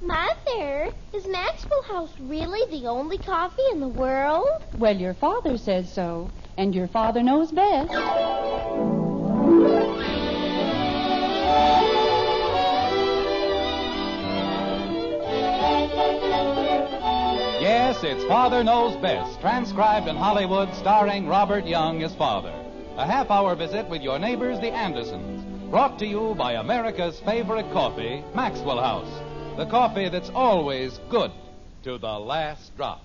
Mother, is Maxwell House really the only coffee in the world? Well, your father says so, and your father knows best. Yes, it's Father Knows Best, transcribed in Hollywood, starring Robert Young as father. A half-hour visit with your neighbors, the Andersons, brought to you by America's favorite coffee, Maxwell House. The coffee that's always good to the last drop.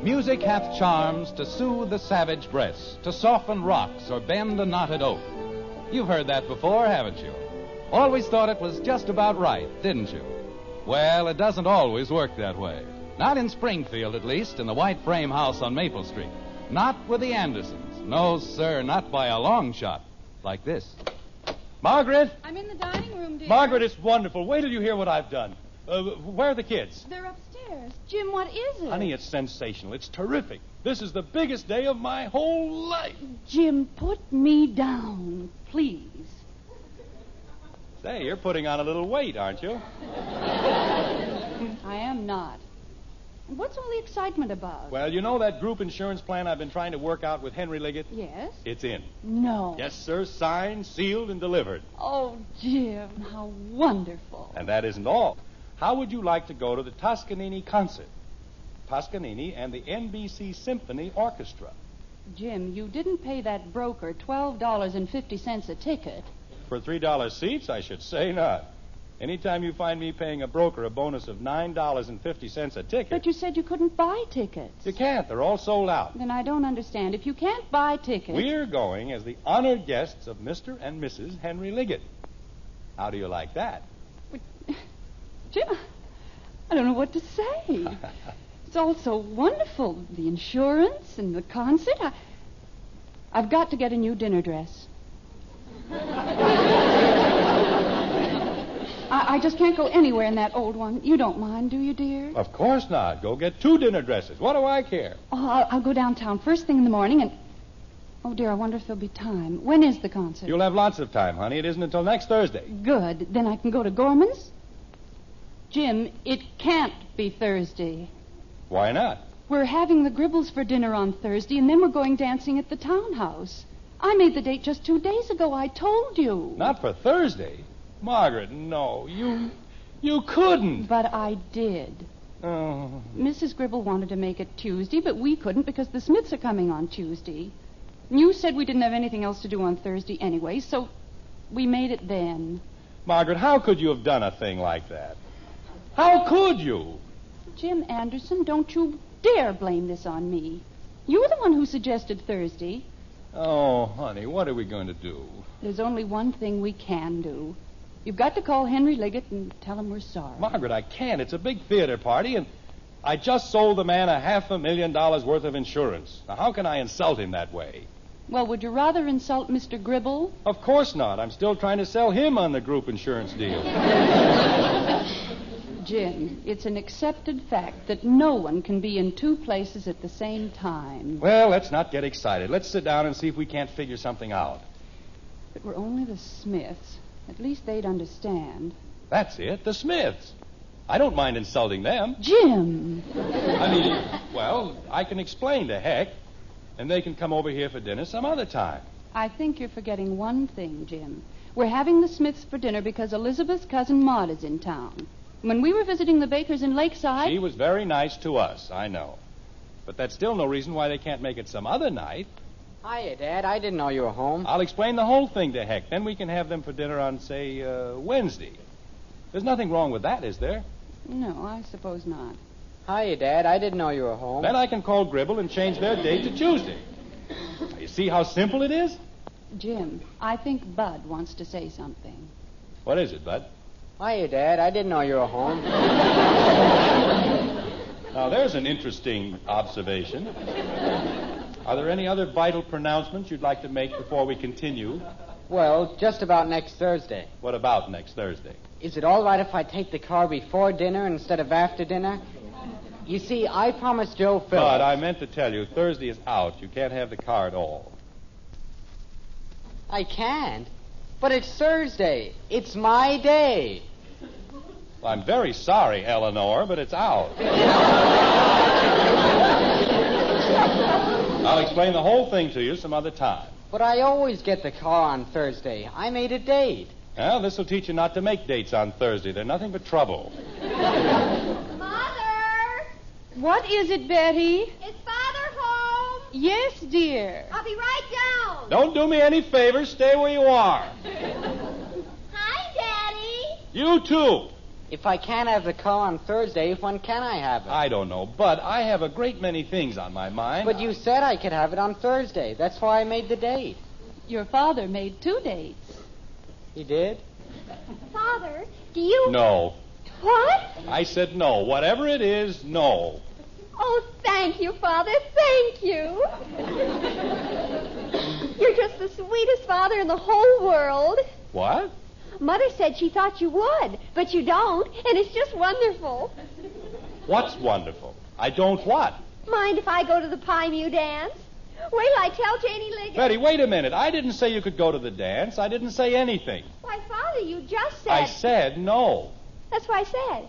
Music hath charms to soothe the savage breast, to soften rocks or bend a knotted oak. You've heard that before, haven't you? Always thought it was just about right, didn't you? Well, it doesn't always work that way. Not in Springfield, at least, in the white frame house on Maple Street. Not with the Andersons. No, sir, not by a long shot. Like this. Margaret! I'm in the dining room, dear. Margaret, it's wonderful. Wait till you hear what I've done. Where are the kids? They're upstairs. Jim, what is it? Honey, it's sensational. It's terrific. This is the biggest day of my whole life. Jim, put me down, please. Say, you're putting on a little weight, aren't you? I am not. And what's all the excitement about? Well, you know that group insurance plan I've been trying to work out with Henry Liggett? Yes? It's in. No. Yes, sir. Signed, sealed, and delivered. Oh, Jim, how wonderful. And that isn't all. How would you like to go to the Toscanini concert? Toscanini and the NBC Symphony Orchestra. Jim, you didn't pay that broker $12.50 a ticket. For $3 seats, I should say not. Anytime you find me paying a broker a bonus of $9.50 a ticket... But you said you couldn't buy tickets. You can't. They're all sold out. Then I don't understand. If you can't buy tickets... We're going as the honored guests of Mr. and Mrs. Henry Liggett. How do you like that? Jim, I don't know what to say. It's all so wonderful. The insurance and the concert. I've got to get a new dinner dress. I just can't go anywhere in that old one. You don't mind, do you, dear? Of course not. Go get 2 dinner dresses. What do I care? Oh, I'll go downtown first thing in the morning and... Oh, dear, I wonder if there'll be time. When is the concert? You'll have lots of time, honey. It isn't until next Thursday. Good. Then I can go to Gorman's? Jim, it can't be Thursday. Why not? We're having the Gribbles for dinner on Thursday, and then we're going dancing at the townhouse. I made the date just 2 days ago. I told you. Not for Thursday? Margaret, no. You couldn't. But I did. Oh. Mrs. Gribble wanted to make it Tuesday, but we couldn't because the Smiths are coming on Tuesday. You said we didn't have anything else to do on Thursday anyway, so we made it then. Margaret, how could you have done a thing like that? How could you? Jim Anderson, don't you dare blame this on me. You're the one who suggested Thursday. Oh, honey, what are we going to do? There's only one thing we can do. You've got to call Henry Liggett and tell him we're sorry. Margaret, I can't. It's a big theater party, and I just sold the man $500,000 worth of insurance. Now, how can I insult him that way? Well, would you rather insult Mr. Gribble? Of course not. I'm still trying to sell him on the group insurance deal. Jim, it's an accepted fact that no one can be in 2 places at the same time. Well, let's not get excited. Let's sit down and see if we can't figure something out. If it were only the Smiths, at least they'd understand. That's it, the Smiths. I don't mind insulting them. Jim! I mean, well, I can explain to Heck, and they can come over here for dinner some other time. I think you're forgetting one thing, Jim. We're having the Smiths for dinner because Elizabeth's cousin Maud is in town. When we were visiting the Bakers in Lakeside... She was very nice to us, I know. But that's still no reason why they can't make it some other night. Hiya, Dad. I didn't know you were home. I'll explain the whole thing to Heck. Then we can have them for dinner on, say, Wednesday. There's nothing wrong with that, is there? No, I suppose not. Hiya, Dad. I didn't know you were home. Then I can call Gribble and change their date to Tuesday. Now, you see how simple it is? Jim, I think Bud wants to say something. What is it, Bud? Hiya, Dad. I didn't know you were home. Now, there's an interesting observation. Are there any other vital pronouncements you'd like to make before we continue? Well, just about next Thursday. What about next Thursday? Is it all right if I take the car before dinner instead of after dinner? You see, I promised Joe Phillips. But I meant to tell you, Thursday is out. You can't have the car at all. I can't. But it's Thursday. It's my day. Well, I'm very sorry, Eleanor, but it's out. I'll explain the whole thing to you some other time. But I always get the car on Thursday. I made a date. Well, this will teach you not to make dates on Thursday. They're nothing but trouble. Mother! What is it, Betty? Is Father home? Yes, dear. I'll be right down. Don't do me any favors. Stay where you are. Hi, Daddy. You too. If I can't have the car on Thursday, when can I have it? I don't know, but I have a great many things on my mind. But you said I could have it on Thursday. That's why I made the date. Your father made 2 dates. He did? Father, do you... No. What? I said no. Whatever it is, no. Oh, thank you, Father. Thank you. You're just the sweetest father in the whole world. What? Mother said she thought you would, but you don't, and it's just wonderful. What's wonderful? I don't what? Mind if I go to the Pie Mew dance? Wait till I tell Janie Liggett. Betty, wait a minute. I didn't say you could go to the dance. I didn't say anything. Why, Father, you just said... I said no. That's what I said.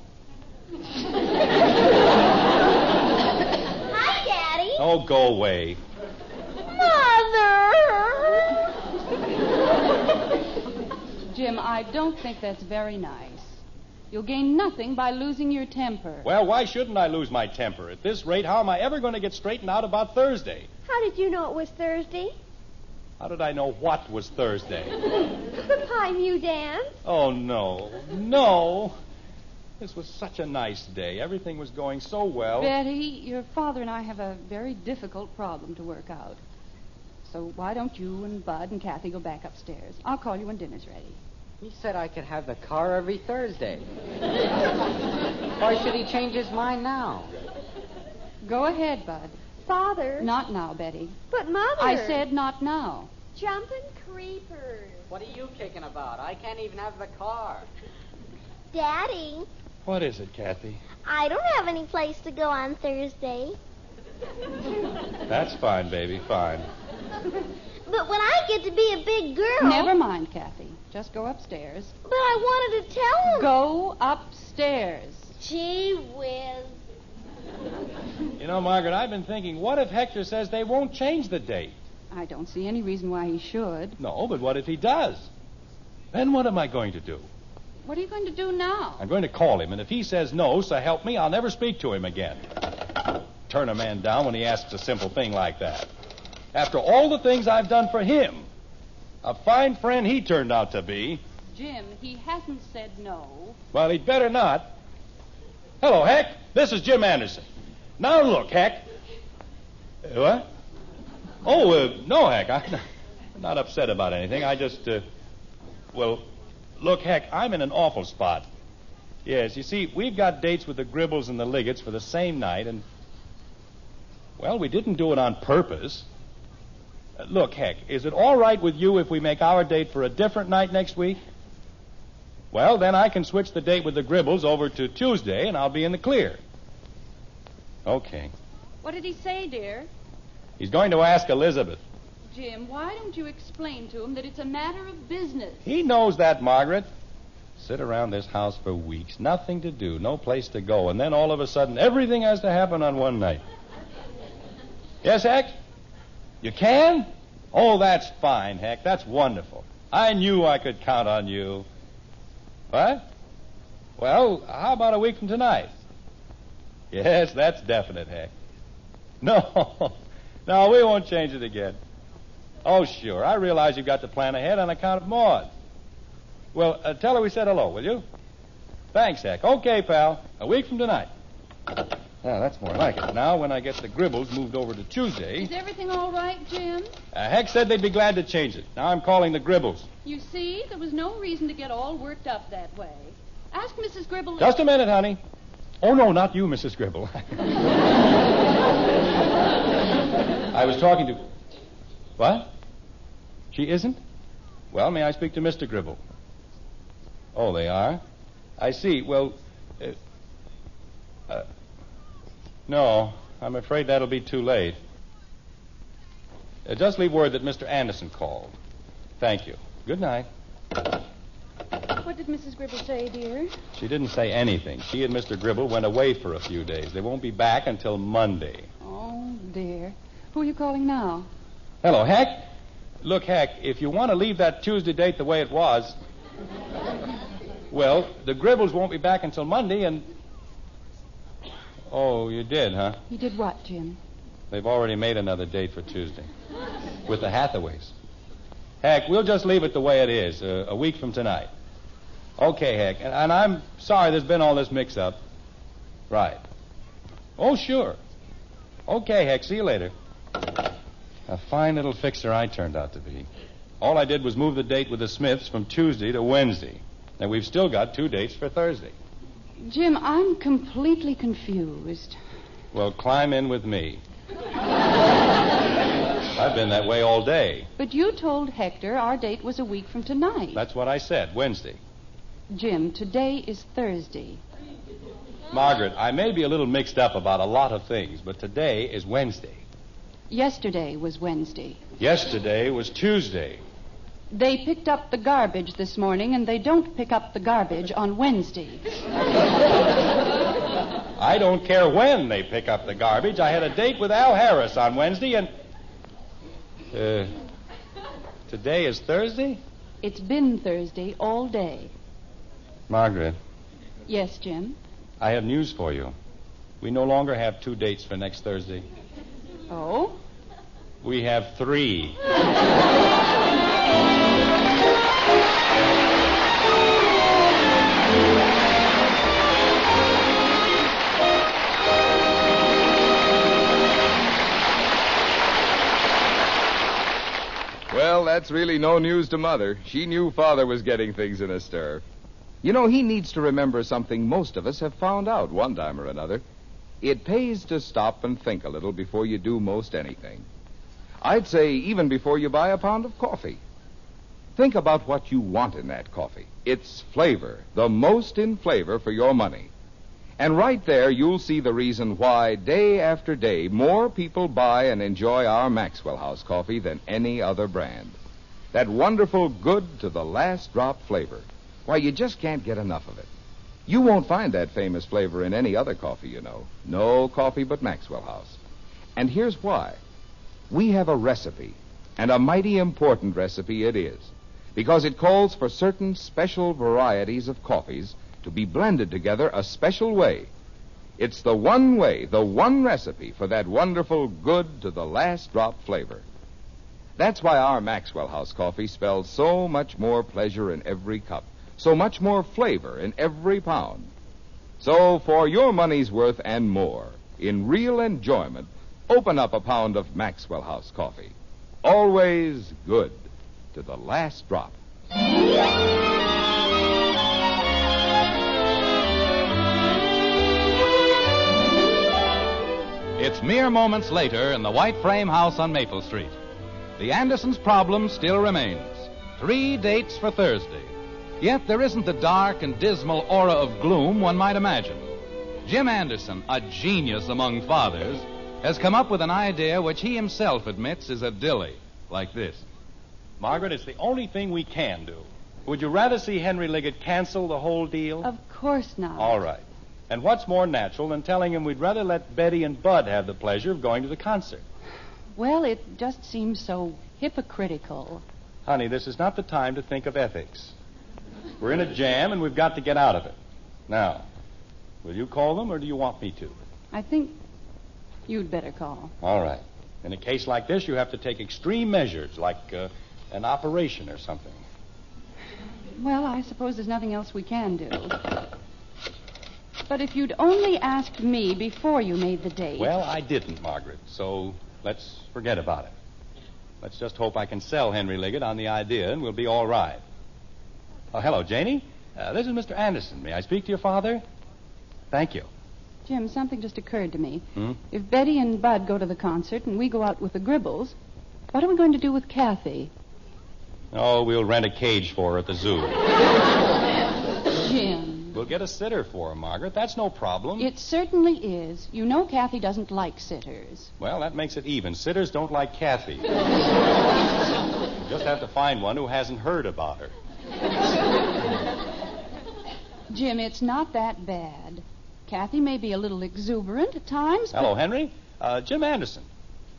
Hi, Daddy. Oh, go away. Mother! Jim, I don't think that's very nice. You'll gain nothing by losing your temper. Well, why shouldn't I lose my temper? At this rate, how am I ever going to get straightened out about Thursday? How did you know it was Thursday? How did I know what was Thursday? The Pie Mew dance. Oh, no. No. This was such a nice day. Everything was going so well. Betty, your father and I have a very difficult problem to work out. So why don't you and Bud and Kathy go back upstairs? I'll call you when dinner's ready. He said I could have the car every Thursday. Why should he change his mind now? Go ahead, Bud. Father. Not now, Betty. But, Mother. I said not now. Jumping creepers. What are you kicking about? I can't even have the car. Daddy, What is it, Kathy? I don't have any place to go on Thursday. That's fine, baby, fine. But when I get to be a big girl... Never mind, Kathy. Just go upstairs. But I wanted to tell him... Go upstairs. Gee whiz. You know, Margaret, I've been thinking, what if Hector says they won't change the date? I don't see any reason why he should. No, but what if he does? Then what am I going to do? What are you going to do now? I'm going to call him, and if he says no, so help me, I'll never speak to him again. Turn a man down when he asks a simple thing like that. After all the things I've done for him, a fine friend he turned out to be. Jim, he hasn't said no. Well, he'd better not. Hello, Heck. This is Jim Anderson. Now look, Heck. What? Oh, no, Heck. I'm not upset about anything. I just, well, look, Heck, I'm in an awful spot. Yes, you see, we've got dates with the Gribbles and the Liggets for the same night, and, well, we didn't do it on purpose. Look, Heck, is it all right with you if we make our date for a different night next week? Well, then I can switch the date with the Gribbles over to Tuesday, and I'll be in the clear. Okay. What did he say, dear? He's going to ask Elizabeth. Jim, why don't you explain to him that it's a matter of business? He knows that, Margaret. Sit around this house for weeks, nothing to do, no place to go, and then all of a sudden everything has to happen on one night. Yes, Heck? You can? Oh, that's fine, Heck. That's wonderful. I knew I could count on you. What? Well, how about a week from tonight? Yes, that's definite, Heck. No, no, we won't change it again. Oh, sure. I realize you've got to plan ahead on account of Maud. Well, tell her we said hello, will you? Thanks, Heck. Okay, pal. A week from tonight. Now, that's more like it. Now, when I get the Gribbles moved over to Tuesday... Is everything all right, Jim? Heck said they'd be glad to change it. Now I'm calling the Gribbles. You see, there was no reason to get all worked up that way. Ask Mrs. Gribble... Just a minute, honey. Oh, no, not you, Mrs. Gribble. I was talking to... What? She isn't? Well, may I speak to Mr. Gribble? Oh, they are? I see. Well, No, I'm afraid that'll be too late. Just leave word that Mr. Anderson called. Thank you. Good night. What did Mrs. Gribble say, dear? She didn't say anything. She and Mr. Gribble went away for a few days. They won't be back until Monday. Oh, dear. Who are you calling now? Hello, Heck. Look, Heck, if you want to leave that Tuesday date the way it was, well, the Gribbles won't be back until Monday, and... Oh, you did, huh? He did what, Jim? They've already made another date for Tuesday with the Hathaways. Heck, we'll just leave it the way it is, a week from tonight. Okay, Heck, and I'm sorry there's been all this mix-up. Right. Oh, sure. Okay, Heck, see you later. A fine little fixer I turned out to be. All I did was move the date with the Smiths from Tuesday to Wednesday. And we've still got 2 dates for Thursday. Jim, I'm completely confused. Well, climb in with me. I've been that way all day. But you told Hector our date was a week from tonight. That's what I said, Wednesday. Jim, today is Thursday. Margaret, I may be a little mixed up about a lot of things, but today is Wednesday. Yesterday was Wednesday. Yesterday was Tuesday. They picked up the garbage this morning, and they don't pick up the garbage on Wednesdays. I don't care when they pick up the garbage. I had a date with Al Harris on Wednesday, and... today is Thursday? It's been Thursday all day. Margaret, Yes, Jim? I have news for you. We no longer have 2 dates for next Thursday. Oh? We have 3. Well, that's really no news to Mother. She knew Father was getting things in a stir. You know, he needs to remember something most of us have found out one time or another. It pays to stop and think a little before you do most anything. I'd say even before you buy a pound of coffee. Think about what you want in that coffee. It's flavor, the most in flavor for your money. And right there you'll see the reason why day after day more people buy and enjoy our Maxwell House coffee than any other brand. That wonderful good to the last drop flavor. Why, you just can't get enough of it. You won't find that famous flavor in any other coffee, you know. No coffee but Maxwell House. And here's why. We have a recipe, and a mighty important recipe it is, because it calls for certain special varieties of coffees to be blended together a special way. It's the one way, the one recipe for that wonderful good to the last drop flavor. That's why our Maxwell House coffee spells so much more pleasure in every cup, so much more flavor in every pound. So for your money's worth and more, in real enjoyment, open up a pound of Maxwell House coffee. Always good to the last drop. It's mere moments later in the white frame house on Maple Street. The Andersons' problem still remains. 3 dates for Thursday. Yet there isn't the dark and dismal aura of gloom one might imagine. Jim Anderson, a genius among fathers, has come up with an idea which he himself admits is a dilly, like this. Margaret, it's the only thing we can do. Would you rather see Henry Liggett cancel the whole deal? Of course not. All right. And what's more natural than telling him we'd rather let Betty and Bud have the pleasure of going to the concert? Well, it just seems so hypocritical. Honey, this is not the time to think of ethics. We're in a jam, and we've got to get out of it. Now, will you call them, or do you want me to? I think you'd better call. All right. In a case like this, you have to take extreme measures, like an operation or something. Well, I suppose there's nothing else we can do. But if you'd only asked me before you made the date... Well, I didn't, Margaret, so let's forget about it. Let's just hope I can sell Henry Liggett on the idea, and we'll be all right. Oh, hello, Janie. This is Mr. Anderson. May I speak to your father? Thank you. Jim, something just occurred to me. Hmm? If Betty and Bud go to the concert and we go out with the Gribbles, what are we going to do with Kathy? Oh, we'll rent a cage for her at the zoo. Jim. We'll get a sitter for him, Margaret. That's no problem. It certainly is. You know Kathy doesn't like sitters. Well, that makes it even. Sitters don't like Kathy. You just have to find one who hasn't heard about her. Jim, it's not that bad. Kathy may be a little exuberant at times. Hello, Henry. Jim Anderson.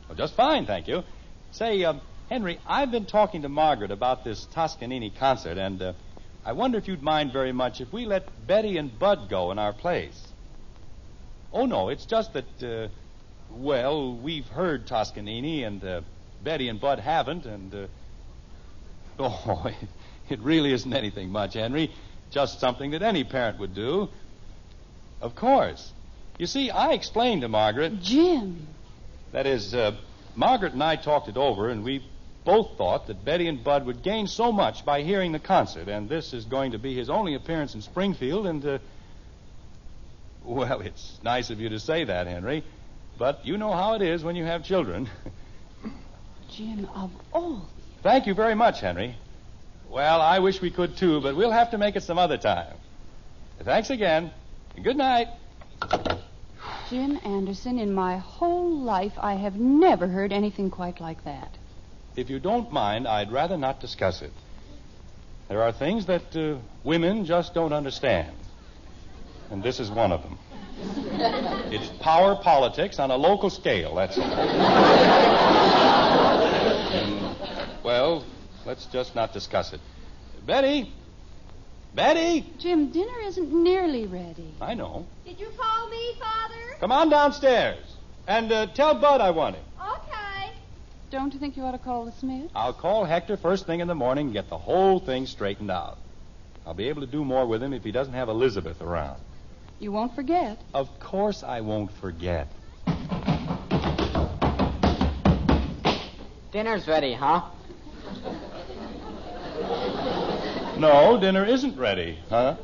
Oh, just fine, thank you. Say, Henry, I've been talking to Margaret about this Toscanini concert, and I wonder if you'd mind very much if we let Betty and Bud go in our place. Oh, no, it's just that, well, we've heard Toscanini, and Betty and Bud haven't, and, oh, it really isn't anything much, Henry. Just something that any parent would do. Of course. You see, I explained to Margaret... Jim. That is, Margaret and I talked it over, and we both thought that Betty and Bud would gain so much by hearing the concert, and this is going to be his only appearance in Springfield, and, well, it's nice of you to say that, Henry, but you know how it is when you have children. Jim, of all... Thank you very much, Henry. Well, I wish we could, too, but we'll have to make it some other time. Thanks again. Good night. Jim Anderson, in my whole life, I have never heard anything quite like that. If you don't mind, I'd rather not discuss it. There are things that women just don't understand. And this is one of them. It's power politics on a local scale, that's all. And, well, let's just not discuss it. Betty! Betty! Jim, dinner isn't nearly ready. I know. Did you call me, Father? Come on downstairs. And tell Bud I want him. Okay. Don't you think you ought to call the Smiths? I'll call Hector first thing in the morning and get the whole thing straightened out. I'll be able to do more with him if he doesn't have Elizabeth around. You won't forget. Of course I won't forget. Dinner's ready, huh? No, dinner isn't ready, huh?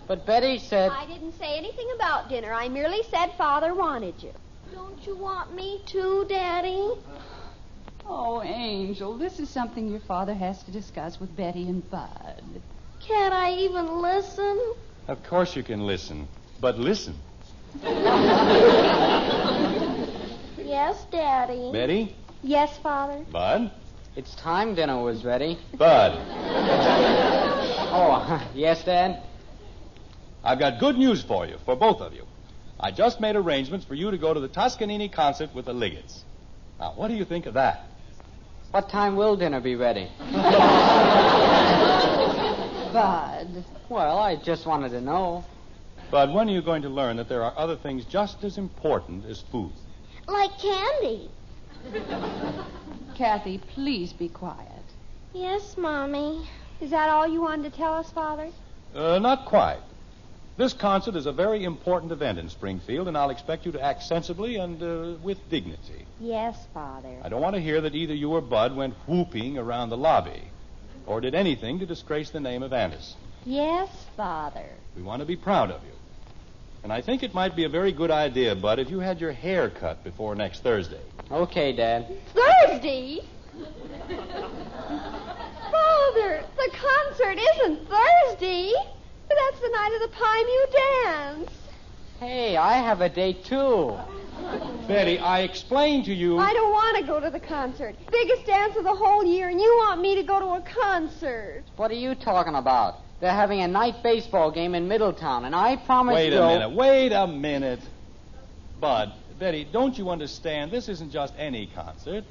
But Betty said... I didn't say anything about dinner. I merely said Father wanted you. Don't you want me too, Daddy? Oh, Angel, this is something your father has to discuss with Betty and Bud. Can't I even listen? Of course you can listen. But listen. Yes, Daddy. Betty? Yes, Father. Bud? It's time dinner was ready. Bud. Oh, yes, Dad? I've got good news for you, for both of you. I just made arrangements for you to go to the Toscanini concert with the Liggets. Now, what do you think of that? What time will dinner be ready? Bud. Well, I just wanted to know. Bud, when are you going to learn that there are other things just as important as food? Like candy. Kathy, please be quiet. Yes, Mommy. Is that all you wanted to tell us, Father? Not quite. This concert is a very important event in Springfield, and I'll expect you to act sensibly and with dignity. Yes, Father. I don't want to hear that either you or Bud went whooping around the lobby or did anything to disgrace the name of Anderson. Yes, Father. We want to be proud of you. And I think it might be a very good idea, Bud, if you had your hair cut before next Thursday. Okay, Dad. Thursday? Father, the concert isn't Thursday. But that's the night of the Pi Mu dance. Hey, I have a date, too. Betty, I explained to you... I don't want to go to the concert. Biggest dance of the whole year, and you want me to go to a concert. What are you talking about? They're having a night baseball game in Middletown, and I promised Wait a minute. Bud, Betty, don't you understand? This isn't just any concert.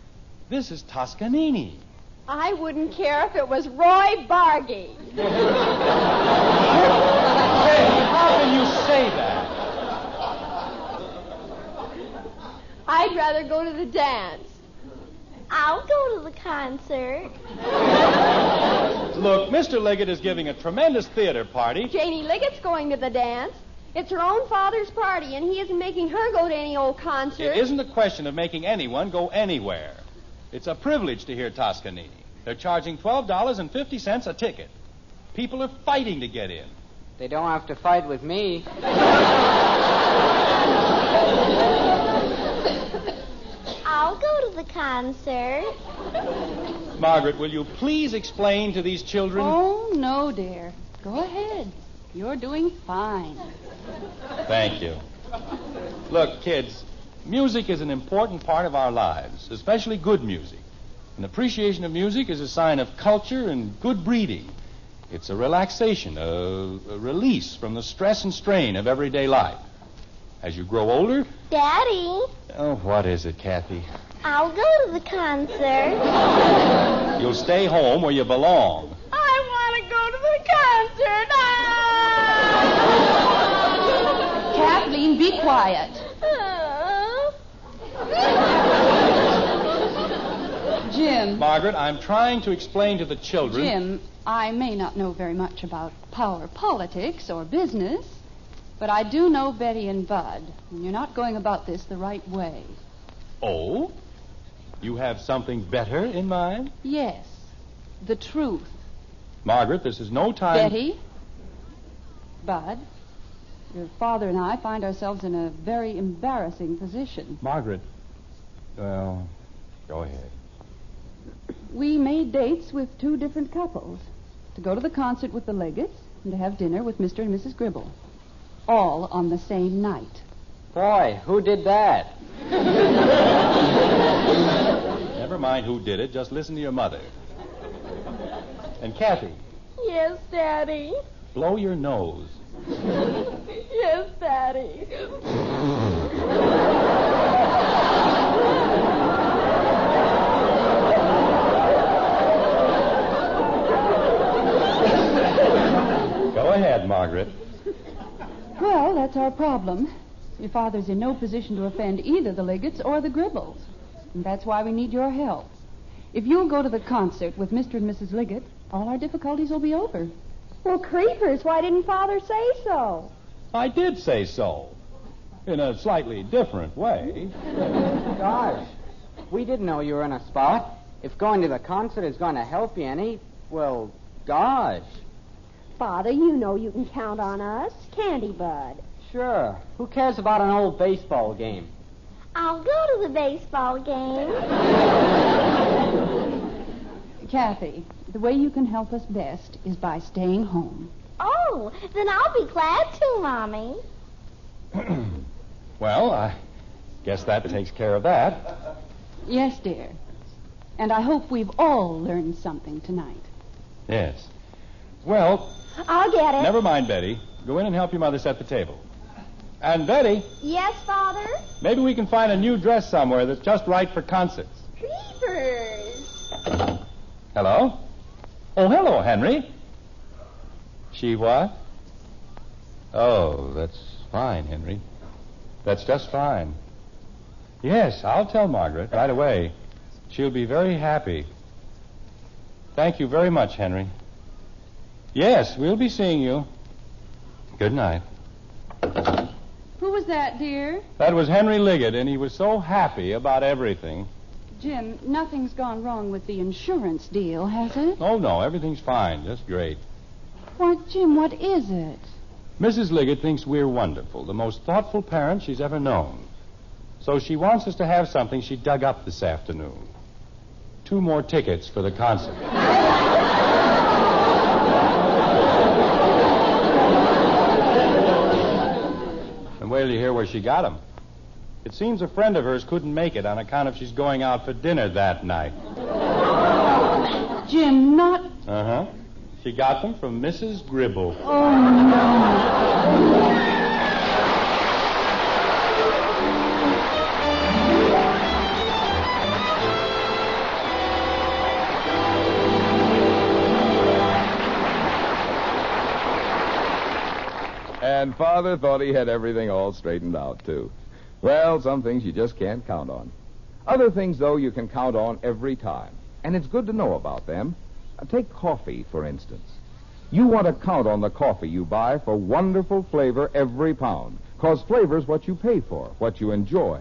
This is Toscanini. I wouldn't care if it was Roy Bargy. Betty, how can you say that? I'd rather go to the dance. I'll go to the concert. Look, Mr. Liggett is giving a tremendous theater party. Janie Liggett's going to the dance. It's her own father's party, and he isn't making her go to any old concert. It isn't a question of making anyone go anywhere. It's a privilege to hear Toscanini. They're charging $12.50 a ticket. People are fighting to get in. They don't have to fight with me. I'll go to the concert. Margaret, will you please explain to these children? Oh, no, dear. Go ahead. You're doing fine. Thank you. Look, kids, music is an important part of our lives, especially good music. An appreciation of music is a sign of culture and good breeding. It's a relaxation, a release from the stress and strain of everyday life. As you grow older... Daddy. Oh, what is it, Kathy? I'll go to the concert. You'll stay home where you belong. I want to go to the concert. Kathleen, be quiet. Jim. Margaret, I'm trying to explain to the children... Jim, I may not know very much about power politics or business, but I do know Betty and Bud, and you're not going about this the right way. Oh? You have something better in mind? Yes, the truth. Margaret, this is no time... Betty, Bud, your father and I find ourselves in a very embarrassing position. Margaret, well, go ahead. We made dates with two different couples, to go to the concert with the Leggetts and to have dinner with Mr. and Mrs. Gribble, all on the same night. Boy, who did that? Never mind who did it, just listen to your mother. And Kathy, Yes, Daddy. blow your nose. Yes, Daddy. Go ahead, Margaret. Well, that's our problem. Your father's in no position to offend either the Leggetts or the Gribbles. And that's why we need your help. If you'll go to the concert with Mr. and Mrs. Liggett, all our difficulties will be over. Well, creepers, why didn't Father say so? I did say so. In a slightly different way. Gosh, we didn't know you were in a spot. If going to the concert is going to help you any, well, gosh. Father, you know you can count on us. Can't he, Bud? Sure. Who cares about an old baseball game? I'll go to the baseball game. Kathy, the way you can help us best is by staying home. Oh, then I'll be glad to, Mommy. Well, I guess that takes care of that. Yes, dear. And I hope we've all learned something tonight. Yes. Well, I'll get it. never mind, Betty. Go in and help your mother set the table. And, Betty, Yes, Father? maybe we can find a new dress somewhere that's just right for concerts. Creepers. Hello? Oh, hello, Henry. She what? Oh, that's fine, Henry. That's just fine. Yes, I'll tell Margaret right away. She'll be very happy. Thank you very much, Henry. Yes, we'll be seeing you. Good night. Who was that, dear? That was Henry Liggett, and he was so happy about everything. Jim, nothing's gone wrong with the insurance deal, has it? Oh, no, everything's fine. Just great. Why, Jim, what is it? Mrs. Liggett thinks we're wonderful, the most thoughtful parents she's ever known. So she wants us to have something she dug up this afternoon. 2 more tickets for the concert. And wait till you hear where she got them. It seems a friend of hers couldn't make it on account of she's going out for dinner that night. Jim, not... Uh-huh. She got them from Mrs. Gribble. Oh, no. And Father thought he had everything all straightened out, too. Well, some things you just can't count on. Other things, though, you can count on every time. And it's good to know about them. Take coffee, for instance. You want to count on the coffee you buy for wonderful flavor every pound. 'Cause flavor's what you pay for, what you enjoy.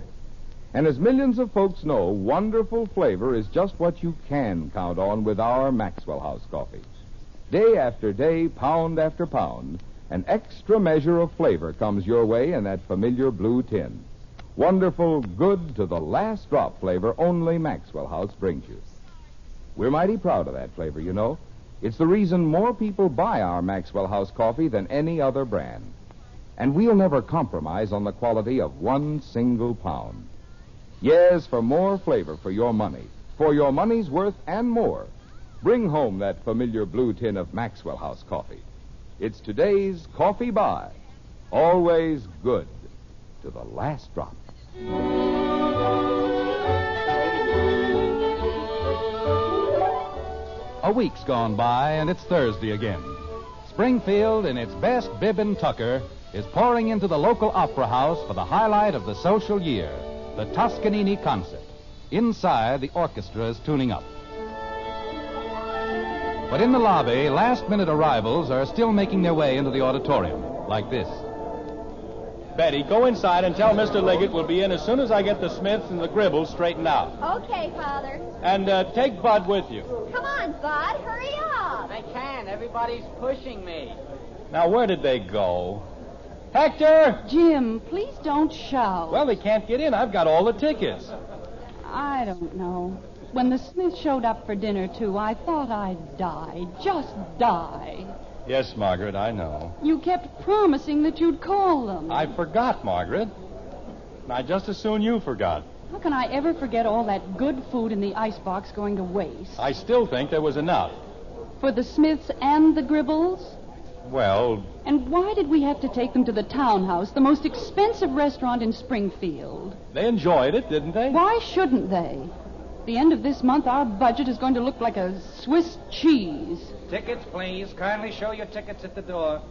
And as millions of folks know, wonderful flavor is just what you can count on with our Maxwell House coffee. Day after day, pound after pound, an extra measure of flavor comes your way in that familiar blue tin. Wonderful, good to the last drop flavor only Maxwell House brings you. We're mighty proud of that flavor, you know, It's the reason more people buy our Maxwell House coffee than any other brand. And we'll never compromise on the quality of one single pound. Yes, for more flavor for your money, for your money's worth and more. Bring home that familiar blue tin of Maxwell House coffee. It's today's coffee buy. Always good to the last drop. A week's gone by, and it's Thursday again. Springfield, in its best bib and tucker, is pouring into the local opera house for the highlight of the social year, the Toscanini concert. Inside, the orchestra is tuning up. But in the lobby, last-minute arrivals are still making their way into the auditorium, like this. Betty, go inside and tell Mr. Liggett we'll be in as soon as I get the Smiths and the Gribbles straightened out. Okay, Father. And take Bud with you. Come on, Bud. Hurry up. I can't. Everybody's pushing me. Now, where did they go? Hector! Jim, please don't shout. Well, they can't get in. I've got all the tickets. I don't know. When the Smiths showed up for dinner, too, I thought I'd die. Just die. Yes, Margaret, I know. You kept promising that you'd call them. I forgot, Margaret. Now, just as soon you forgot. How can I ever forget all that good food in the icebox going to waste? I still think there was enough. For the Smiths and the Gribbles? Well, And why did we have to take them to the Townhouse, the most expensive restaurant in Springfield? they enjoyed it, didn't they? Why shouldn't they? The end of this month, our budget is going to look like a Swiss cheese. Tickets, please. Kindly show your tickets at the door.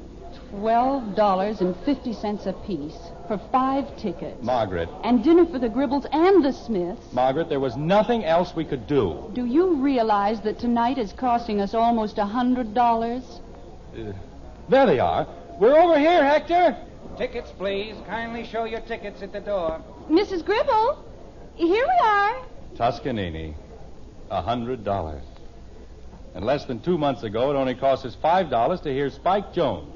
$12.50 apiece for 5 tickets. Margaret. And dinner for the Gribbles and the Smiths. Margaret, there was nothing else we could do. Do you realize that tonight is costing us almost $100? There they are. We're over here, Hector. Tickets, please. Kindly show your tickets at the door. Mrs. Gribble, here we are. Toscanini, $100. And less than 2 months ago, it only cost us $5 to hear Spike Jones.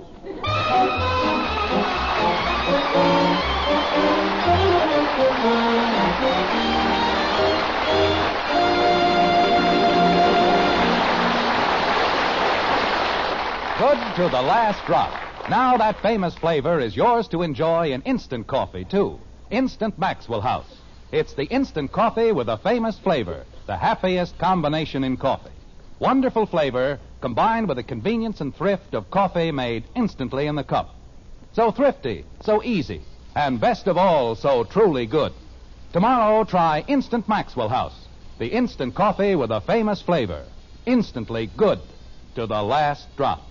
Good to the last drop. Now that famous flavor is yours to enjoy in instant coffee, too. Instant Maxwell House. It's the instant coffee with a famous flavor, the happiest combination in coffee. Wonderful flavor combined with the convenience and thrift of coffee made instantly in the cup. So thrifty, so easy, and best of all, so truly good. Tomorrow, try Instant Maxwell House, the instant coffee with a famous flavor. Instantly good to the last drop.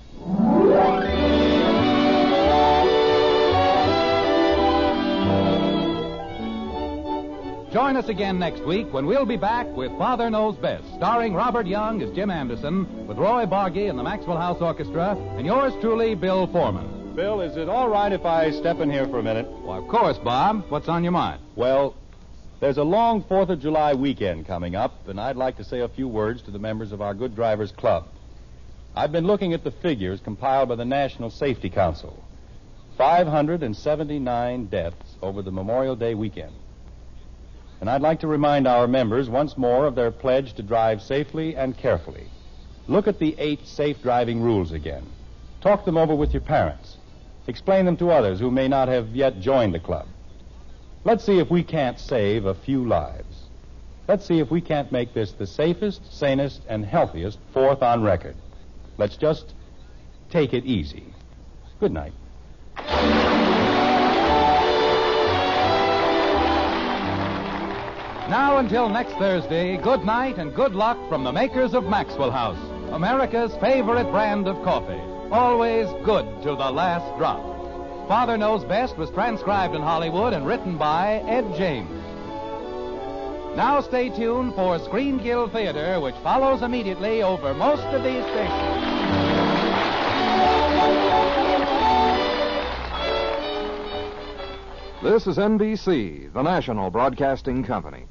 Join us again next week when we'll be back with Father Knows Best, starring Robert Young as Jim Anderson, with Roy Bargy and the Maxwell House Orchestra, and yours truly, Bill Foreman. Bill, is it all right if I step in here for a minute? Why, of course, Bob. What's on your mind? Well, there's a long 4th of July weekend coming up, and I'd like to say a few words to the members of our Good Drivers Club. I've been looking at the figures compiled by the National Safety Council. 579 deaths over the Memorial Day weekend. And I'd like to remind our members once more of their pledge to drive safely and carefully. Look at the 8 safe driving rules again. Talk them over with your parents. Explain them to others who may not have yet joined the club. Let's see if we can't save a few lives. Let's see if we can't make this the safest, sanest, and healthiest 4th on record. Let's just take it easy. Good night. Now until next Thursday, good night and good luck from the makers of Maxwell House, America's favorite brand of coffee. Always good to the last drop. Father Knows Best was transcribed in Hollywood and written by Ed James. Now stay tuned for Screen Guild Theater, which follows immediately over most of these stations. This is NBC, the national broadcasting company.